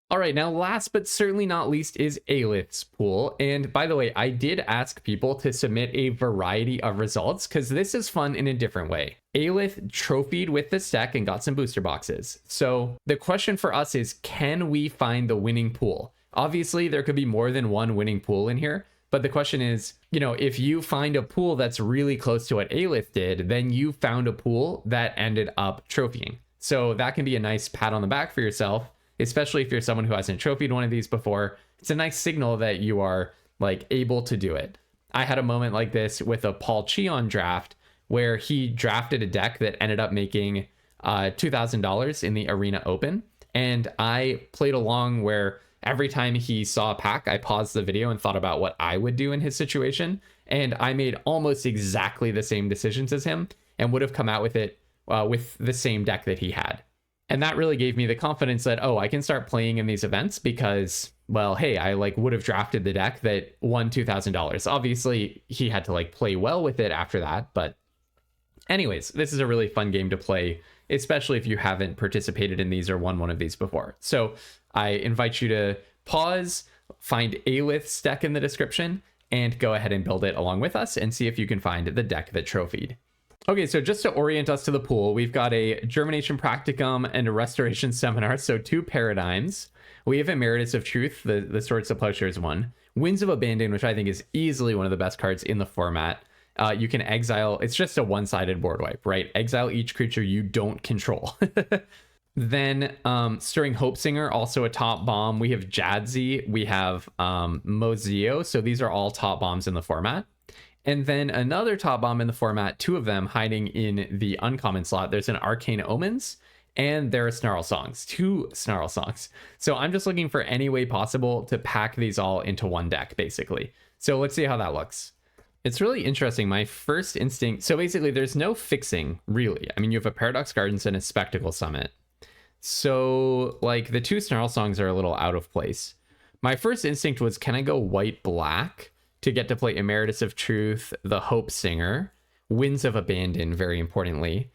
All right, now last but certainly not least is Ailith's pool. And by the way, I did ask people to submit a variety of results because this is fun in a different way. Ailith trophied with this deck and got some booster boxes. So the question for us is, can we find the winning pool? Obviously, there could be more than one winning pool in here. But the question is, you know, if you find a pool that's really close to what Ailith did, then you found a pool that ended up trophying. So that can be a nice pat on the back for yourself, especially if you're someone who hasn't trophied one of these before. It's a nice signal that you are like able to do it. I had a moment like this with a Paul Cheon draft where he drafted a deck that ended up making $2,000 in the Arena Open. And I played along where every time he saw a pack, I paused the video and thought about what I would do in his situation. And I made almost exactly the same decisions as him and would have come out with it with the same deck that he had. And that really gave me the confidence that, oh, I can start playing in these events because, well, hey, I like would have drafted the deck that won $2,000. Obviously, he had to like play well with it after that. But anyways, this is a really fun game to play, especially if you haven't participated in these or won one of these before. So I invite you to pause, find Ailith's deck in the description, and go ahead and build it along with us and see if you can find the deck that trophied. Okay, so just to orient us to the pool, we've got a Germination Practicum and a Restoration Seminar, so 2 paradigms. We have Emeritus of Truth, the Swords of Plowshares one. Winds of Abandon, which I think is easily one of the best cards in the format. You can exile, it's just a one-sided board wipe, right? Exile each creature you don't control. Then Stirring Hopesinger, also a top bomb. We have Jadzi, we have Mozio, so these are all top bombs in the format. And then another top bomb in the format, 2 of them hiding in the uncommon slot. There's an Arcane Omens and there are Snarl songs, 2 Snarl songs. So I'm just looking for any way possible to pack these all into one deck, basically. So let's see how that looks. It's really interesting. My first instinct, so basically there's no fixing, really. I mean, you have a Paradox Gardens and a Spectacle Summit. So, like, the 2 Snarl songs are a little out of place. My first instinct was, can I go white-black to get to play Emeritus of Truth, the Hope Singer, Winds of Abandon, very importantly.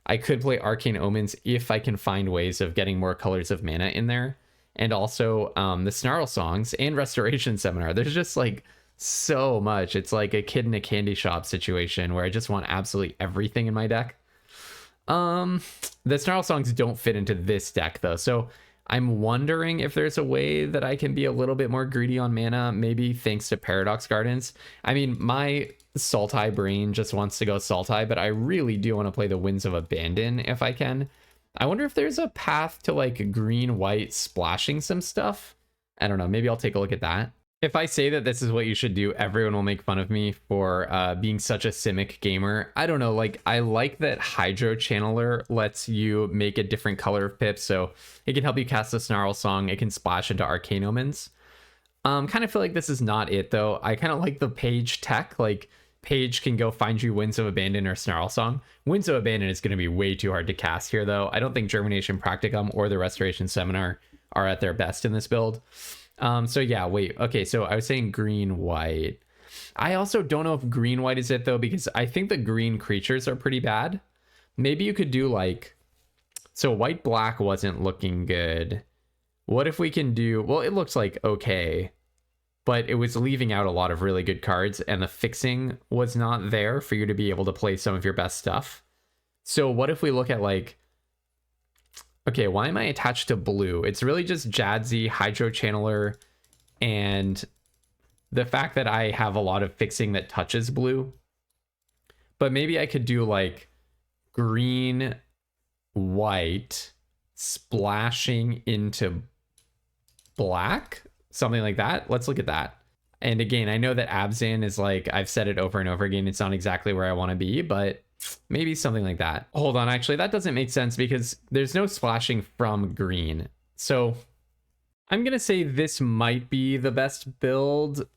I could play Arcane Omens if I can find ways of getting more colors of mana in there. And also the Snarl songs and Restoration Seminar. There's just like so much. It's like a kid in a candy shop situation where I just want absolutely everything in my deck. The Snarl songs don't fit into this deck though. So I'm wondering if there's a way that I can be a little bit more greedy on mana, maybe thanks to Paradox Gardens. I mean, my Sultai brain just wants to go Sultai, but I really do want to play the Winds of Abandon if I can. I wonder if there's a path to like green-white splashing some stuff. I don't know, maybe I'll take a look at that. If I say that this is what you should do, everyone will make fun of me for being such a Simic gamer. I don't know, like, I like that Hydro Channeler lets you make a different color of pips, so it can help you cast a Snarl song, it can splash into Arcane Omens. Kind of feel like this is not it, though. I kind of like the Page tech, like, Page can go find you Winds of Abandon or Snarl song. Winds of Abandon is going to be way too hard to cast here, though. I don't think Germination Practicum or the Restoration Seminar are at their best in this build. So yeah, wait, okay, so I was saying green-white. I also don't know if green-white is it, though, because I think the green creatures are pretty bad. Maybe you could do, like... So white-black wasn't looking good. What if we can do... Well, it looks like okay, but it was leaving out a lot of really good cards, and the fixing was not there for you to be able to play some of your best stuff. So what if we look at, like... Okay, why am I attached to blue? It's really just Jadzi, Hydro Channeler, and the fact that I have a lot of fixing that touches blue. But maybe I could do like green, white, splashing into black, something like that. Let's look at that. And again, I know that Abzan is like, I've said it over and over again, it's not exactly where I want to be, but maybe something like that. Hold on, actually, that doesn't make sense because there's no splashing from green. So I'm going to say this might be the best build.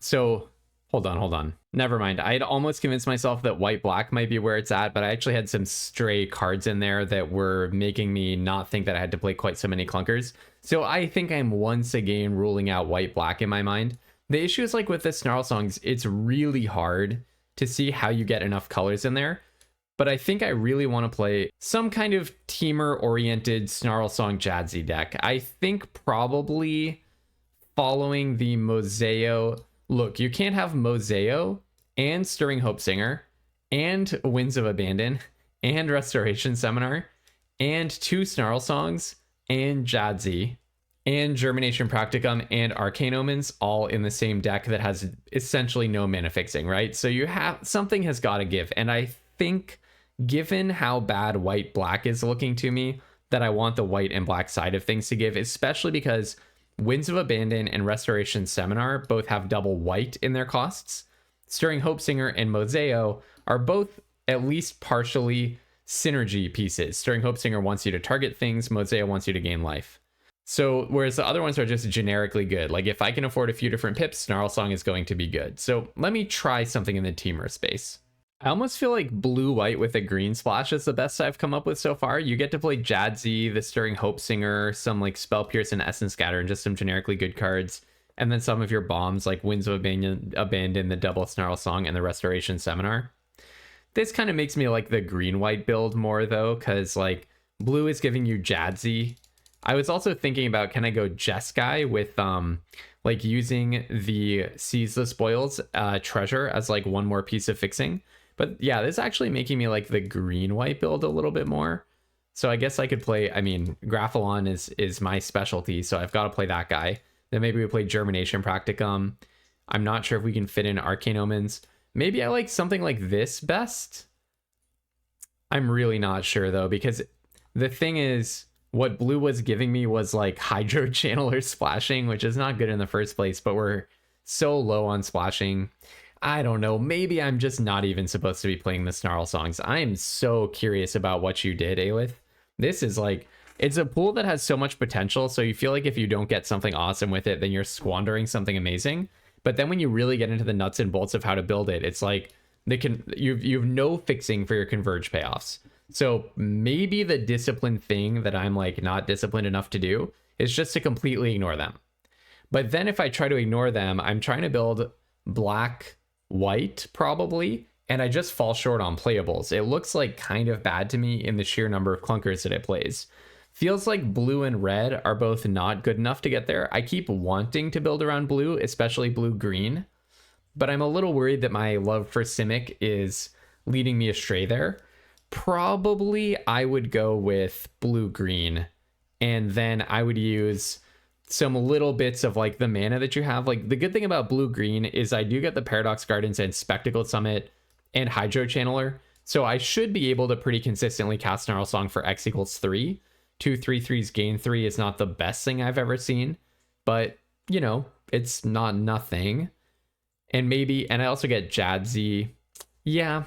So hold on. Never mind. I had almost convinced myself that white-black might be where it's at, but I actually had some stray cards in there that were making me not think that I had to play quite so many clunkers. So I think I'm once again ruling out white-black in my mind. The issue is like with the Snarl songs, it's really hard to see how you get enough colors in there. But I think I really want to play some kind of teamer-oriented Snarl Song Jadzi deck. I think probably following the Moseo... Look, you can't have Moseo and Stirring Hope Singer and Winds of Abandon and Restoration Seminar and 2 Snarl songs and Jadzi and Germination Practicum and Arcane Omens all in the same deck that has essentially no mana fixing, right? So you have... Something has got to give. And I think... Given how bad white-black is looking to me, that I want the white and black side of things to give, especially because Winds of Abandon and Restoration Seminar both have double white in their costs. Stirring Hope Singer and Moseo are both at least partially synergy pieces. Stirring Hope Singer wants you to target things, Moseo wants you to gain life. So, whereas the other ones are just generically good. Like, if I can afford a few different pips, Snarl Song is going to be good. So, let me try something in the teamer space. I almost feel like blue-white with a green splash is the best I've come up with so far. You get to play Jadzi, the Stirring Hope Singer, some like Spell Pierce and Essence Scatter, and just some generically good cards. And then some of your bombs like Winds of Abandon, the double Snarl Song, and the Restoration Seminar. This kind of makes me like the green-white build more though, because like blue is giving you Jadzi. I was also thinking about, can I go Jeskai with like using the Seize the Spoils treasure as like one more piece of fixing. But yeah, this is actually making me like the green-white build a little bit more. So I guess I could play, I mean, Graphalon is my specialty, so I've got to play that guy. Then maybe we play Germination Practicum. I'm not sure if we can fit in Arcane Omens. Maybe I like something like this best. I'm really not sure though, because the thing is, what blue was giving me was like Hydro Channeler splashing, which is not good in the first place, but we're so low on splashing. I don't know, maybe I'm just not even supposed to be playing the Snarl songs. I am so curious about what you did, Ailith. This is like, it's a pool that has so much potential. So you feel like if you don't get something awesome with it, then you're squandering something amazing. But then when you really get into the nuts and bolts of how to build it, it's like you've no fixing for your converge payoffs. So maybe the discipline thing that I'm like not disciplined enough to do is just to completely ignore them. But then if I try to ignore them, I'm trying to build black, white probably, and I just fall short on playables. It looks like kind of bad to me in the sheer number of clunkers that it plays. Feels like blue and red are both not good enough to get there. I keep wanting to build around blue, especially blue-green, but I'm a little worried that my love for Simic is leading me astray there. Probably I would go with blue-green, and then I would use some little bits of like the mana that you have. Like the good thing about blue-green is I do get the Paradox Gardens and Spectacled Summit and Hydro Channeler, so I should be able to pretty consistently cast Snarl Song for X equals 3. 2/3/3s gain 3 is not the best thing I've ever seen, but you know, it's not nothing. And I also get Jadzi. Yeah,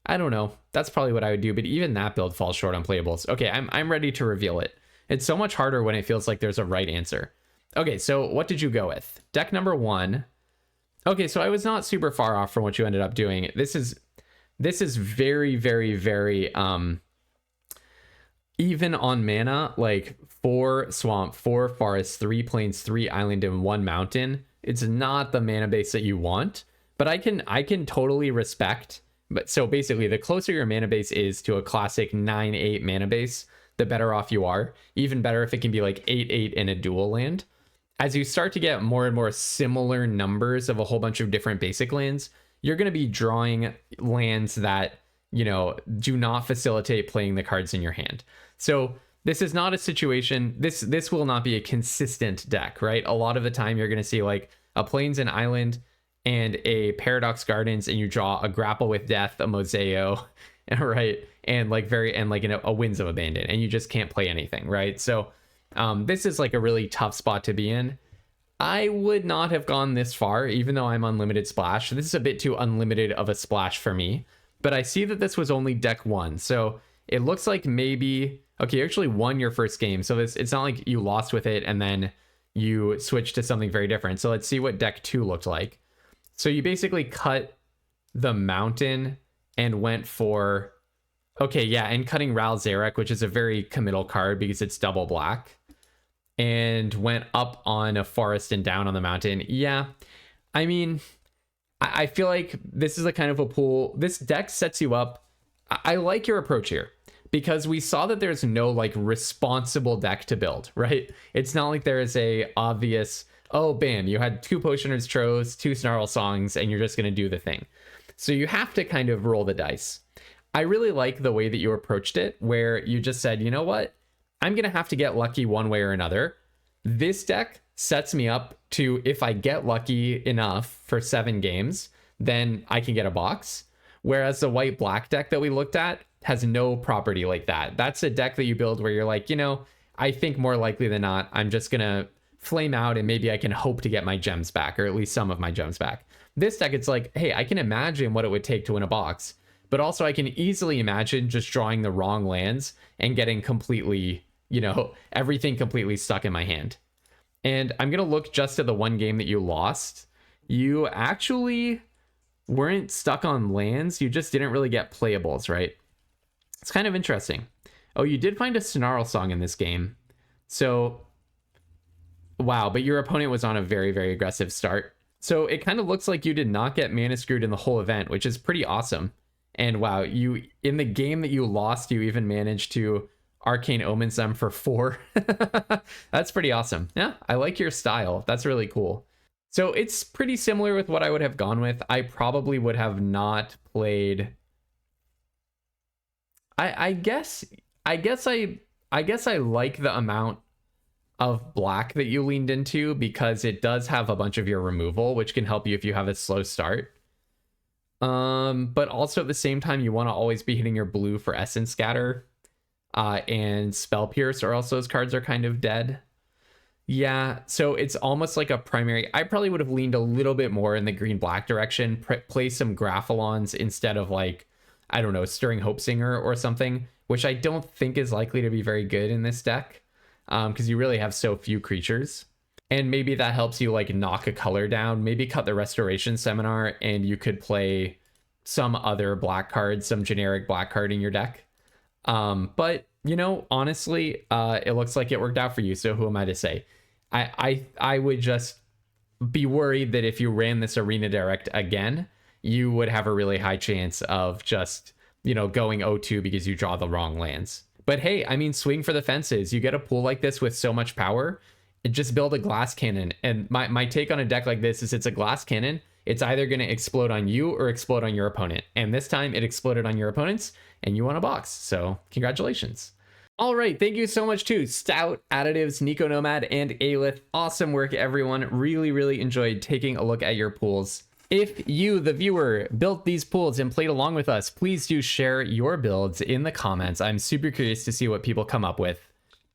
I don't know. That's probably what I would do, but even that build falls short on playables. Okay, I'm ready to reveal it. It's so much harder when it feels like there's a right answer. Okay, so what did you go with? Deck number 1. Okay, so I was not super far off from what you ended up doing. This is very, very, very even on mana, like 4 swamp, 4 forest, 3 plains, 3 island, and 1 mountain. It's not the mana base that you want, but I can totally respect. But so basically, the closer your mana base is to a classic 9/8 mana base, the better off you are. Even better if it can be like 8/8 in a dual land. As you start to get more and more similar numbers of a whole bunch of different basic lands, you're going to be drawing lands that, you know, do not facilitate playing the cards in your hand. So this is not a situation, this will not be a consistent deck, right? A lot of the time you're going to see like a Plains and Island and a Paradox Gardens, and you draw a Grapple with Death, a Moseo, right? And like a Winds of Abandon, and you just can't play anything, right? So this is like a really tough spot to be in. I would not have gone this far, even though I'm unlimited splash. This is a bit too unlimited of a splash for me. But I see that this was only deck 1. So it looks like maybe, okay, you actually won your first game. So it's not like you lost with it and then you switched to something very different. So let's see what deck 2 looked like. So you basically cut the mountain and went for, okay, yeah, and cutting Ral Zarek, which is a very committal card because it's double black, and went up on a forest and down on the mountain. Yeah, I mean, I feel like this is a kind of a pool. This deck sets you up. I like your approach here because we saw that there's no like responsible deck to build, right? It's not like there is a obvious, oh, bam, you had 2 Potioner's Troves, 2 Snarl Songs, and you're just going to do the thing. So you have to kind of roll the dice. I really like the way that you approached it, where you just said, you know what? I'm going to have to get lucky one way or another. This deck sets me up to, if I get lucky enough for 7 games, then I can get a box. Whereas the white-black deck that we looked at has no property like that. That's a deck that you build where you're like, you know, I think more likely than not, I'm just going to flame out and maybe I can hope to get my gems back, or at least some of my gems back. This deck, it's like, hey, I can imagine what it would take to win a box, but also I can easily imagine just drawing the wrong lands and getting completely, you know, everything completely stuck in my hand. And I'm going to look just at the one game that you lost. You actually weren't stuck on lands. You just didn't really get playables, right? It's kind of interesting. Oh, you did find a Snarl Song in this game. So, wow, but your opponent was on a very, very aggressive start. So it kind of looks like you did not get mana screwed in the whole event, which is pretty awesome. And wow, you, in the game that you lost, you even managed to Arcane Omens them for 4. That's pretty awesome. Yeah, I like your style. That's really cool. So it's pretty similar with what I would have gone with. I probably would have not played. I guess I like the amount of black that you leaned into, because it does have a bunch of your removal, which can help you if you have a slow start. But also at the same time, you want to always be hitting your blue for Essence Scatter. And Spell Pierce, or else those cards are kind of dead. Yeah, so it's almost like a primary. I probably would have leaned a little bit more in the green-black direction, play some Graphalons instead of like I don't know, Stirring Hope Singer or something, which I don't think is likely to be very good in this deck because you really have so few creatures. And maybe that helps you like knock a color down, maybe cut the Restoration Seminar, and you could play some other black card, some generic black card in your deck. But, you know, honestly, it looks like it worked out for you. So who am I to say? I would just be worried that if you ran this Arenadirect again, you would have a really high chance of just, you know, going 0-2 because you draw the wrong lands. But hey, I mean, swing for the fences. You get a pool like this with so much power, just build a glass cannon. And my take on a deck like this is it's a glass cannon. It's either going to explode on you or explode on your opponent. And this time it exploded on your opponents and you won a box. So congratulations. All right, thank you so much to Stout, Additives, Niconomad, and Ailith. Awesome work, everyone. Really, really enjoyed taking a look at your pools. If you, the viewer, built these pools and played along with us, please do share your builds in the comments. I'm super curious to see what people come up with.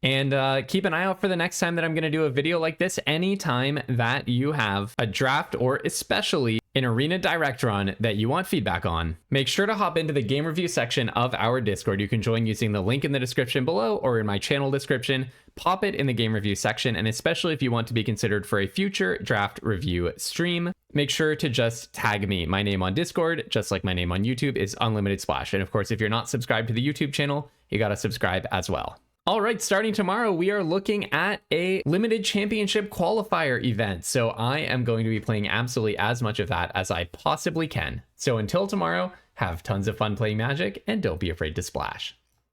And keep an eye out for the next time that I'm going to do a video like this. Anytime that you have a draft or especially an Arenadirect run that you want feedback on, make sure to hop into the game review section of our Discord. You can join using the link in the description below or in my channel description. Pop it in the game review section, and especially if you want to be considered for a future draft review stream, make sure to just tag me. My name on Discord, just like my name on YouTube, is Unlimited Splash. And of course, if you're not subscribed to the YouTube channel, you got to subscribe as well. All right, starting tomorrow, we are looking at a limited championship qualifier event. So I am going to be playing absolutely as much of that as I possibly can. So until tomorrow, have tons of fun playing Magic and don't be afraid to splash.